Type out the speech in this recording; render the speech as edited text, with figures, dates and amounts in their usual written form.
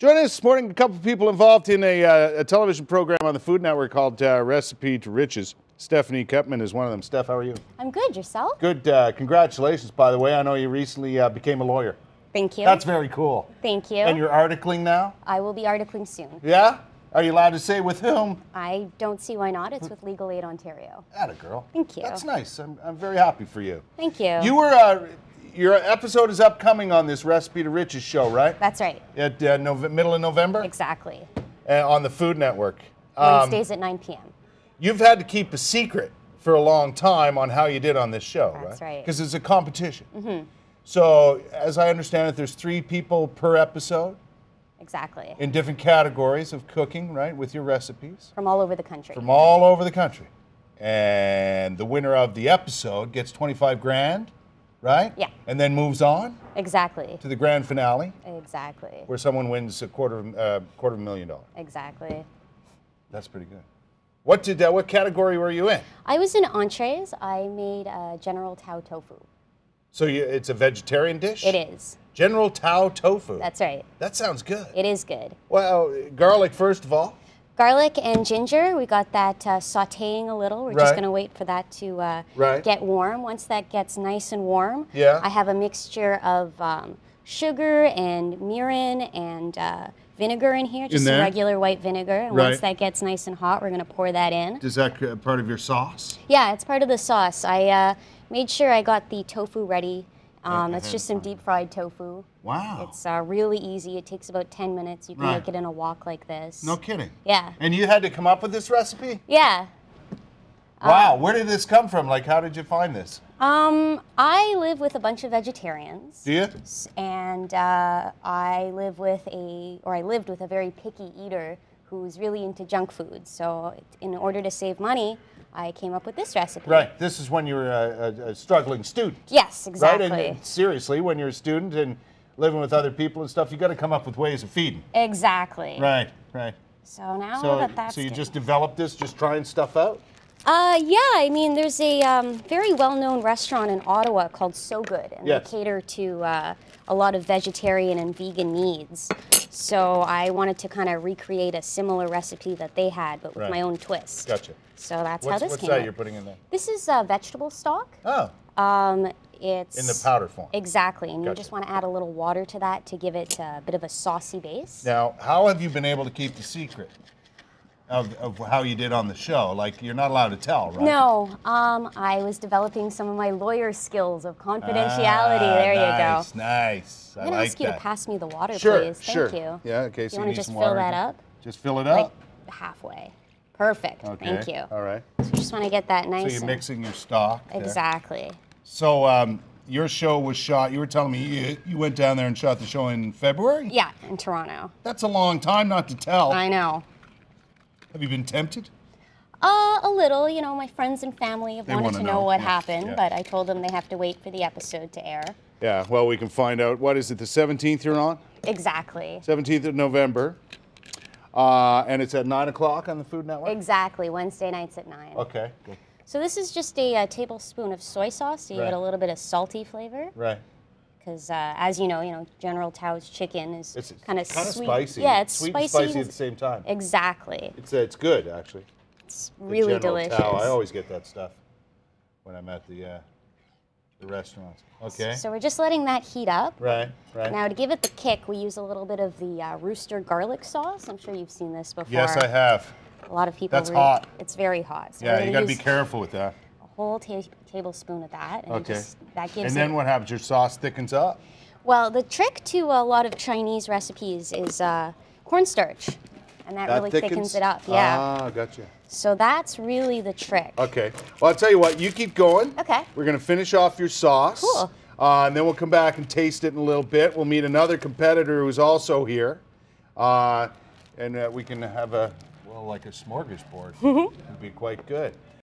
Joining us this morning, a couple of people involved in a television program on the Food Network called Recipe to Riches. Stephanie Kepman is one of them. Steph, how are you? I'm good. Yourself? Good. Congratulations, by the way. I know you recently became a lawyer. Thank you. That's very cool. Thank you. And you're articling now? I will be articling soon. Yeah? Are you allowed to say with whom? I don't see why not. It's with Legal Aid Ontario. Atta girl. Thank you. That's nice. I'm very happy for you. Thank you. You were, your episode is upcoming on this Recipe to Riches show, right? That's right. At middle of November? Exactly. On the Food Network. Wednesdays at 9 p.m. You've had to keep a secret for a long time on how you did on this show, right? That's right. Because it's a competition. Mm-hmm. So, as I understand it, there's 3 people per episode. Exactly. In different categories of cooking, right, with your recipes. From all over the country. From all over the country. And the winner of the episode gets 25 grand, right? Yeah. And then moves on Exactly. to the grand finale, Exactly. where someone wins a quarter of $1,000,000. Exactly. That's pretty good. What category were you in? I was in entrees. I made General Tso Tofu. So it's a vegetarian dish? It is. General Tso Tofu. That's right. That sounds good. It is good. Well, garlic first of all. Garlic and ginger, we got that sauteing a little. We're just going to wait for that to get warm. Once that gets nice and warm, I have a mixture of sugar and mirin and vinegar in here, just some regular white vinegar. And once that gets nice and hot, we're going to pour that in. Is that part of your sauce? Yeah, it's part of the sauce. I made sure I got the tofu ready. It's just some deep fried tofu. Wow. It's really easy. It takes about 10 minutes. You can make it in a wok like this. No kidding. Yeah. And you had to come up with this recipe? Yeah. Wow. Where did this come from? Like, how did you find this? I live with a bunch of vegetarians. Do you? And I lived with a very picky eater who's really into junk food. So in order to save money, I came up with this recipe. Right. This is when you were a struggling student. Yes, exactly. Right? And seriously, when you're a student and living with other people and stuff, you got to come up with ways of feeding. Exactly. Right, right. So now that's So you just developed this, just trying stuff out? Yeah, I mean, there's a very well-known restaurant in Ottawa called So Good, and they cater to a lot of vegetarian and vegan needs. So I wanted to kind of recreate a similar recipe that they had, but with my own twist. Gotcha. So that's how this came What's that out. you're putting in there? This is vegetable stock. Oh. It's in the powder form. Exactly, and you just want to add a little water to that to give it a bit of a saucy base. Now, how have you been able to keep the secret of how you did on the show? Like, you're not allowed to tell, right? No, I was developing some of my lawyer skills of confidentiality. There you go. Nice, nice. I'm going to ask you to pass me the water, sure, please. Sure. Thank you. Yeah, okay, so you want to just some fill water. that up? Just fill it up? Like halfway. Perfect. Okay. Thank you. All right. So you just want to get that nice. So you're mixing your stock there. Exactly. So your show was shot, you were telling me you went down there and shot the show in February? Yeah, in Toronto. That's a long time not to tell. I know. Have you been tempted? A little. You know, my friends and family have wanted to know what happened, but I told them they have to wait for the episode to air. Yeah, well, we can find out. What is it, the 17th you're on? Exactly. 17th of November. And it's at 9 o'clock on the Food Network? Exactly, Wednesday nights at 9. Okay, good. So this is just a tablespoon of soy sauce to give it a little bit of salty flavor. Right. Because as you know, General Tso's chicken is kind of sweet. Spicy. Yeah, it's sweet spicy. And spicy at the same time. Exactly. It's good, actually. It's really delicious. Tso. I always get that stuff when I'm at the restaurants. Okay. So we're just letting that heat up. Right, right. Now to give it the kick, we use a little bit of the rooster garlic sauce. I'm sure you've seen this before. Yes, I have. A lot of people. That's hot. It's very hot. So yeah, you got to be careful with that. A whole tablespoon of that. And that gives and then what happens? Your sauce thickens up? Well, the trick to a lot of Chinese recipes is cornstarch. And that really thickens it up. Yeah. Ah, gotcha. So that's really the trick. Okay. Well, I'll tell you what. You keep going. Okay. We're going to finish off your sauce. Cool. And then we'll come back and taste it in a little bit. We'll meet another competitor who's also here. And we can have like a smorgasbord. It'd be quite good.